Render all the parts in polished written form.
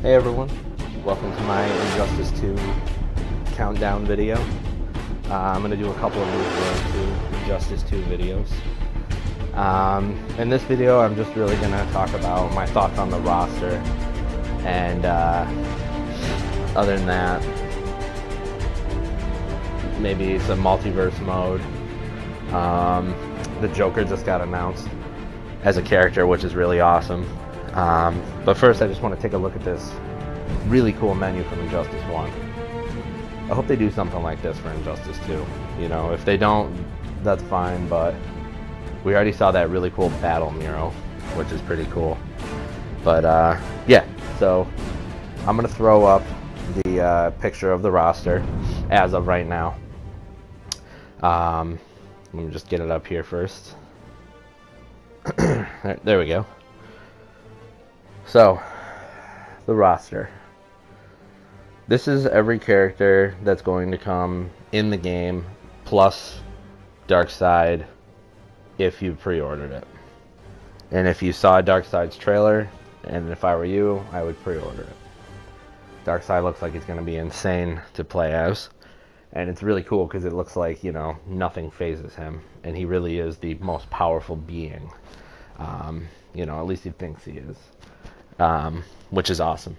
Hey everyone, welcome to my Injustice 2 countdown video. I'm going to do a couple of Move Road to Injustice 2 videos. In this video, I'm just really going to talk about my thoughts on the roster, and other than that, maybe some multiverse mode. The Joker just got announced as a character, which is really awesome. But first, I just want to take a look at this really cool menu from Injustice 1. I hope they do something like this for Injustice 2. You know, if they don't, that's fine, but we already saw that really cool battle mural, which is pretty cool. But, yeah, so I'm going to throw up the picture of the roster as of right now. Let me just get it up here first. There we go. So, the roster. This is every character that's going to come in the game, plus Darkseid, if you pre-ordered it. And if you saw Darkseid's trailer, and if I were you, I would pre-order it. Darkseid looks like it's going to be insane to play as. And it's really cool because it looks like, you know, nothing phases him. And he really is the most powerful being. You know, at least he thinks he is. Which is awesome.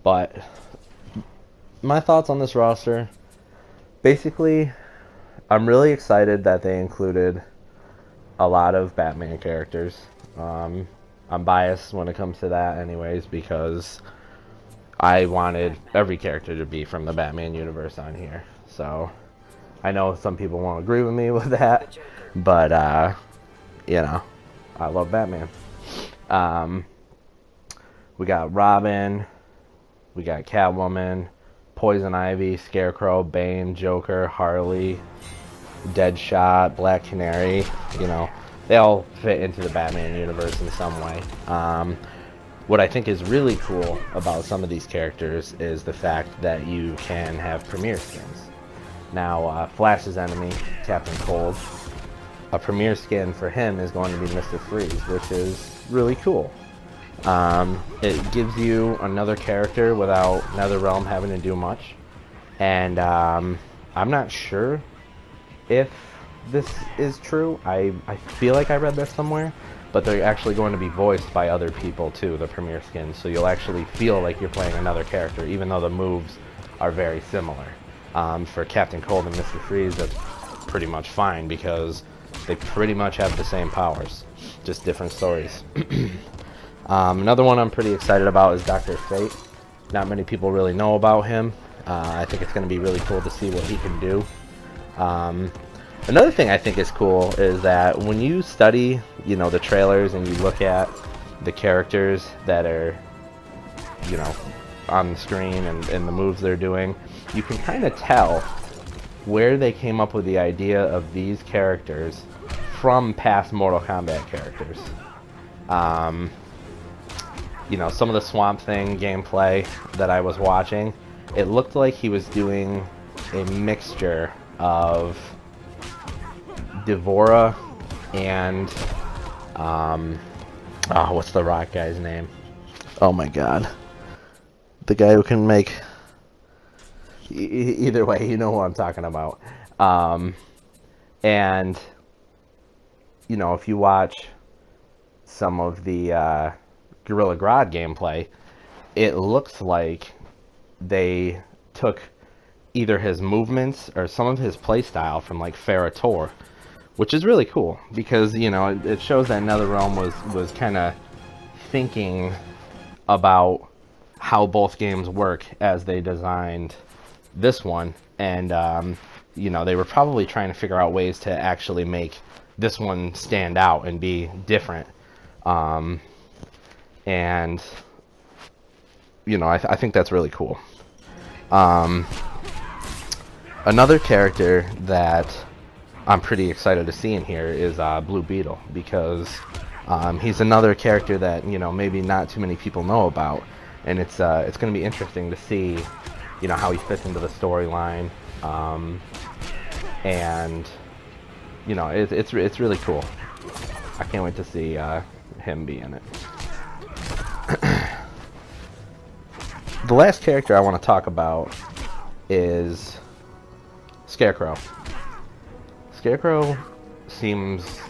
But my thoughts on this roster, basically, I'm really excited that they included a lot of Batman characters. I'm biased when it comes to that anyways, because I wanted every character to be from the Batman universe on here. So I know some people won't agree with me with that, but you know, I love Batman. We got Robin, we got Catwoman, Poison Ivy, Scarecrow, Bane, Joker, Harley, Deadshot, Black Canary. You know, they all fit into the Batman universe in some way. What I think is really cool about some of these characters is the fact that you can have premier skins. Now, Flash's enemy, Captain Cold, a premier skin for him is going to be Mr. Freeze, which is really cool. It gives you another character without NetherRealm having to do much. And I'm not sure if this is true. I feel like I read this somewhere, but they're actually going to be voiced by other people too, the premier skins. So you'll actually feel like you're playing another character, even though the moves are very similar. For Captain Cold and Mr. Freeze, that's pretty much fine because they pretty much have the same powers, just different stories. Another one I'm pretty excited about is Dr. Fate. Not many people really know about him. I think it's going to be really cool to see what he can do. Another thing I think is cool is that when you study, you know, the trailers and you look at the characters that are, you know, on the screen and the moves they're doing, you can kind of tell where they came up with the idea of these characters from past Mortal Kombat characters. You know, some of the Swamp Thing gameplay that I was watching, it looked like he was doing a mixture of Devora and what's the Rock guy's name? Oh my god, the guy who can make either way, you know who I'm talking about. And you know, if you watch some of the Gorilla Grodd gameplay, it looks like they took either his movements or some of his playstyle from like Ferrator, which is really cool because, you know, it shows that NetherRealm was kind of thinking about how both games work as they designed this one, and you know, they were probably trying to figure out ways to actually make this one stand out and be different. And you know, I think that's really cool. Another character that I'm pretty excited to see in here is Blue Beetle, because he's another character that, you know, maybe not too many people know about, and it's going to be interesting to see, you know, how he fits into the storyline, and you know, it's really cool. I can't wait to see him be in it. the last character I want to talk about is Scarecrow. Scarecrow seems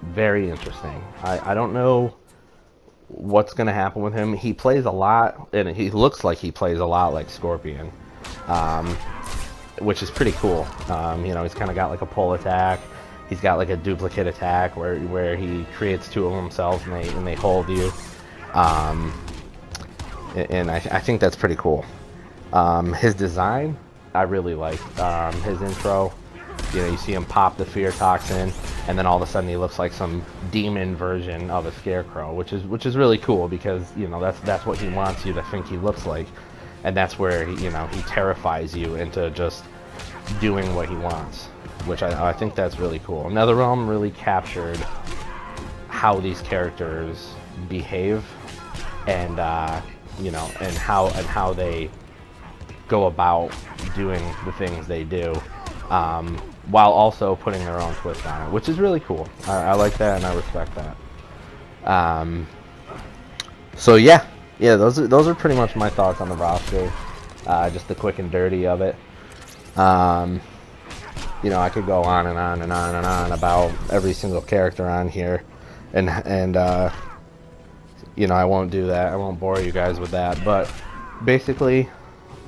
very interesting. I don't know what's going to happen with him. He plays a lot, and he looks like he plays a lot like Scorpion, which is pretty cool. You know, he's kind of got like a pull attack. He's got like a duplicate attack where he creates two of himself and they hold you. And I think that's pretty cool. His design, I really like. His intro, you know, you see him pop the fear toxin, and then all of a sudden he looks like some demon version of a Scarecrow, which is really cool because, you know, that's what he wants you to think he looks like, and that's where he terrifies you into just doing what he wants, which I think that's really cool. NetherRealm really captured how these characters behave, and you know, and how they go about doing the things they do, while also putting their own twist on it, which is really cool. I like that, and I respect that. So yeah, those are pretty much my thoughts on the roster. Just the quick and dirty of it. You know, I could go on and on and on and on about every single character on here, and you know, I won't do that. I won't bore you guys with that, but basically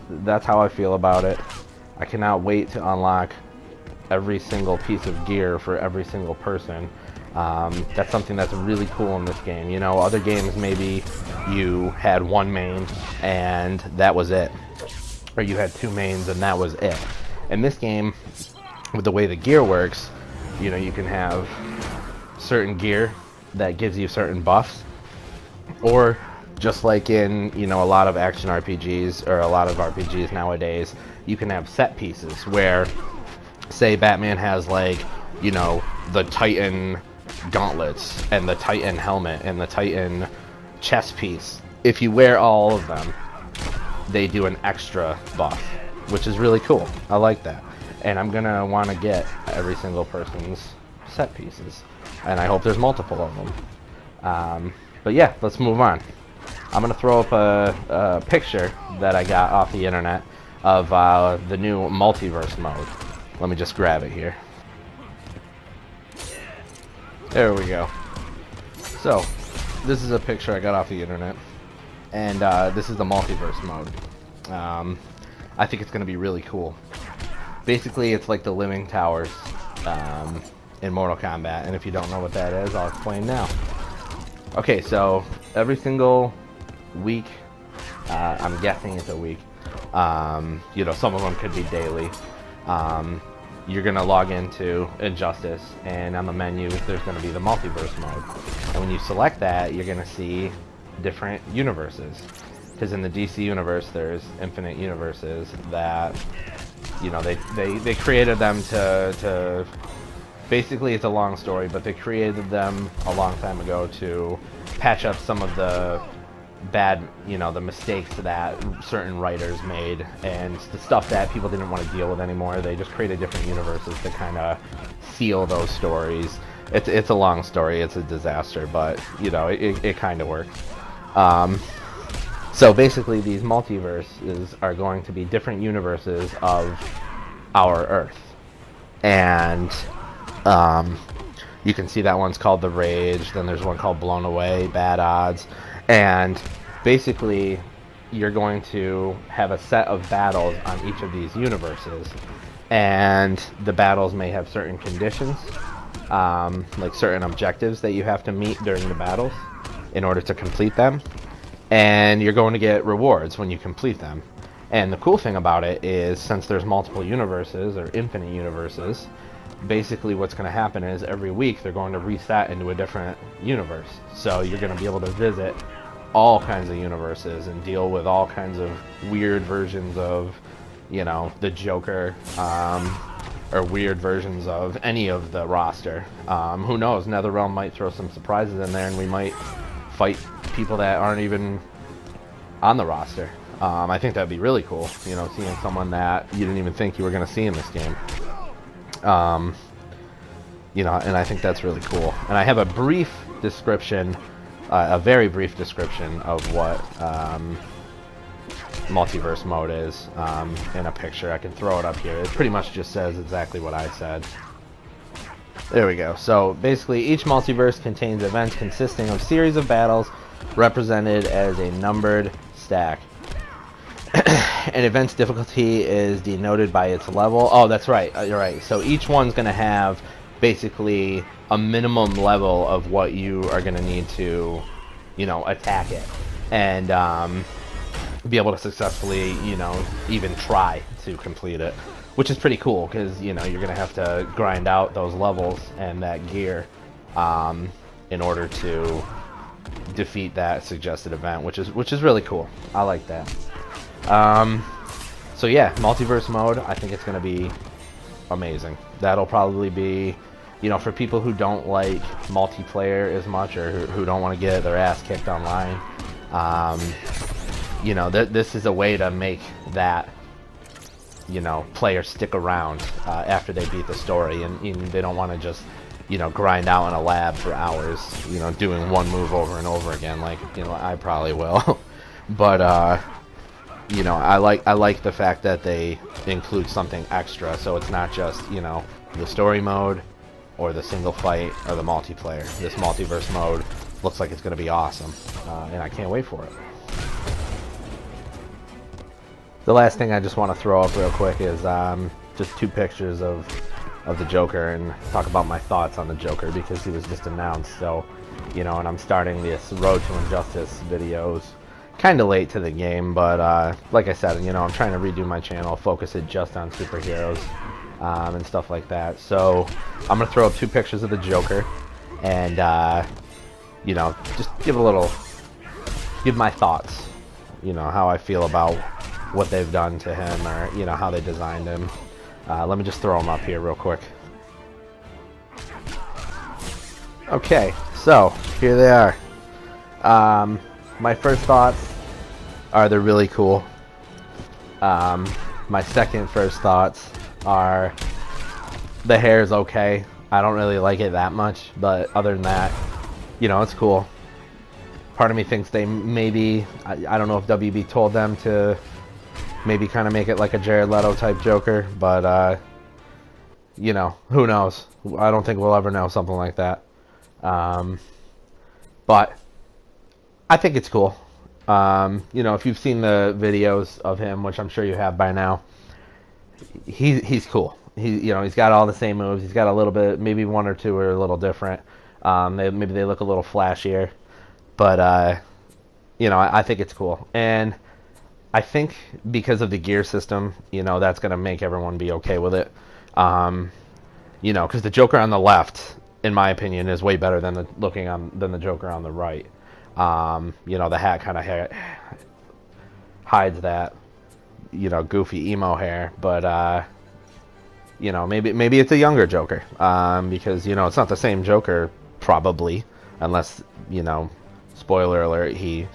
that's how I feel about it. I cannot wait to unlock every single piece of gear for every single person. That's something that's really cool in this game. You know, other games maybe you had one main and that was it, or you had two mains and that was it. In this game, with the way the gear works, you know, you can have certain gear that gives you certain buffs, or just like in, you know, a lot of action RPGs or a lot of RPGs nowadays, you can have set pieces where, say, Batman has, like, you know, the Titan gauntlets and the Titan helmet and the Titan chest piece. If you wear all of them, they do an extra buff, which is really cool. I like that. And I'm gonna want to get every single person's set pieces, and I hope there's multiple of them. But yeah, let's move on. I'm gonna throw up a picture that I got off the internet of the new multiverse mode. Let me just grab it here. There we go. So this is a picture I got off the internet, and this is the multiverse mode. I think it's gonna be really cool. Basically, it's like the Living Towers in Mortal Kombat, and if you don't know what that is, I'll explain now. Okay, so every single week, I'm guessing it's a week, you know, some of them could be daily, you're going to log into Injustice, and on the menu there's going to be the multiverse mode, and when you select that, you're going to see different universes, because in the DC universe there's infinite universes that, you know, they created them to basically, it's a long story, but they created them a long time ago to patch up some of the bad, you know, the mistakes that certain writers made and the stuff that people didn't want to deal with anymore. They just created different universes to kind of seal those stories. It's a long story. It's a disaster, but, you know, it kind of works. So basically, these multiverses are going to be different universes of our Earth. And you can see that one's called The Rage, then there's one called Blown Away, Bad Odds, and basically you're going to have a set of battles on each of these universes, and the battles may have certain conditions, like certain objectives that you have to meet during the battles in order to complete them, and you're going to get rewards when you complete them. And the cool thing about it is, since there's multiple universes, or infinite universes, basically what's going to happen is every week they're going to reset into a different universe. So you're going to be able to visit all kinds of universes and deal with all kinds of weird versions of, you know, the Joker, or weird versions of any of the roster. Who knows, NetherRealm might throw some surprises in there, and we might fight people that aren't even on the roster. I think that'd be really cool, you know, seeing someone that you didn't even think you were going to see in this game. You know, and I think that's really cool. And I have a brief description, a very brief description of what multiverse mode is in a picture. I can throw it up here. It pretty much just says exactly what I said. There we go. So basically each multiverse contains events consisting of series of battles represented as a numbered stack. An event's difficulty is denoted by its level. Oh, that's right. You're right. So each one's going to have basically a minimum level of what you are going to need to, you know, attack it. And be able to successfully, you know, even try to complete it. Which is pretty cool because, you know, you're going to have to grind out those levels and that gear in order to defeat that suggested event, which is really cool. I like that. So yeah, multiverse mode, I think it's going to be amazing. That'll probably be, you know, for people who don't like multiplayer as much or who don't want to get their ass kicked online, you know, this is a way to make that, you know, players stick around after they beat the story, and they don't want to just, you know, grind out in a lab for hours, you know, doing one move over and over again, like, you know, I probably will. But you know, I like the fact that they include something extra, so it's not just, you know, the story mode or the single fight or the multiplayer. This multiverse mode looks like it's going to be awesome, and I can't wait for it. The last thing I just want to throw up real quick is just 2 pictures of the Joker and talk about my thoughts on the Joker, because he was just announced. So, you know, and I'm starting this Road to Injustice videos kind of late to the game, but like I said, you know, I'm trying to redo my channel, focus it just on superheroes and stuff like that. So I'm gonna throw up 2 pictures of the Joker and you know, just give my thoughts, you know, how I feel about what they've done to him, or, you know, how they designed him. Let me just throw them up here real quick. Okay, so here they are. My first thoughts are they're really cool. My second first thoughts are the hair is okay. I don't really like it that much, but other than that, you know, it's cool. Part of me thinks they maybe, I don't know if WB told them to maybe kind of make it like a Jared Leto type Joker, but you know, who knows? I don't think we'll ever know something like that. But I think it's cool. You know, if you've seen the videos of him, which I'm sure you have by now, he's cool. You know, he's got all the same moves. He's got a little bit, maybe 1 or 2 are a little different. Maybe they look a little flashier, but you know, I think it's cool. And I think because of the gear system, you know, that's gonna make everyone be okay with it. You know, because the Joker on the left, in my opinion, is way better than the Joker on the right. You know, the hat kind of hides that, you know, goofy emo hair, but you know, maybe it's a younger Joker, because, you know, it's not the same Joker probably, unless, you know, spoiler alert, he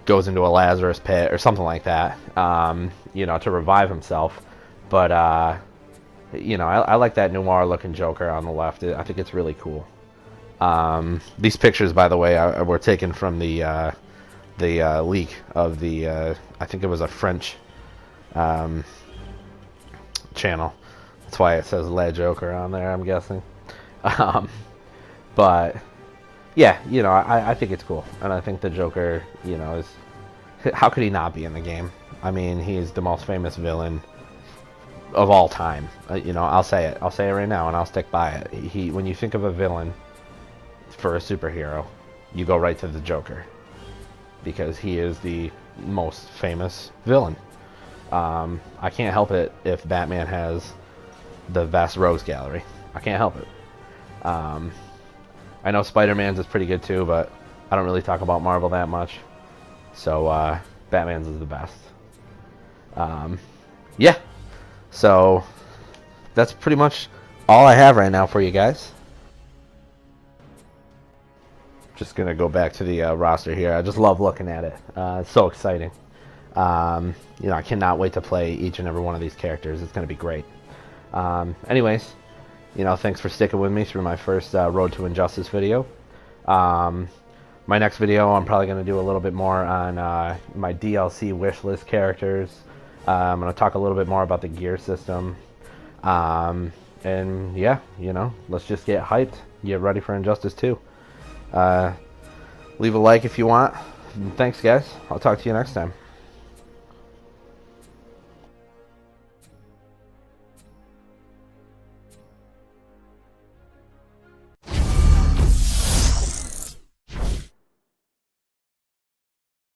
goes into a Lazarus pit or something like that, you know, to revive himself. But you know, I like that noir looking Joker on the left. I think it's really cool. These pictures, by the way, were taken from the leak of the I think it was a French channel. That's why it says Le Joker on there, I'm guessing. But yeah, you know, I think it's cool, and I think the Joker, you know, is, how could he not be in the game? I mean, he's the most famous villain of all time. You know, I'll say it right now, and I'll stick by it. When you think of a villain for a superhero, you go right to the Joker, because he is the most famous villain. I can't help it if Batman has the vast rogues gallery. I can't help it. I know Spider-Man's is pretty good too, but I don't really talk about Marvel that much. So Batman's is the best. Yeah. So that's pretty much all I have right now for you guys. Just gonna go back to the roster here. I just love looking at it. It's so exciting. You know, I cannot wait to play each and every one of these characters. It's gonna be great. Anyways, you know, thanks for sticking with me through my first Road to Injustice video. My next video, I'm probably going to do a little bit more on my DLC wishlist characters. I'm going to talk a little bit more about the gear system. And yeah, you know, let's just get hyped, get ready for Injustice 2. Leave a like if you want. And thanks, guys. I'll talk to you next time.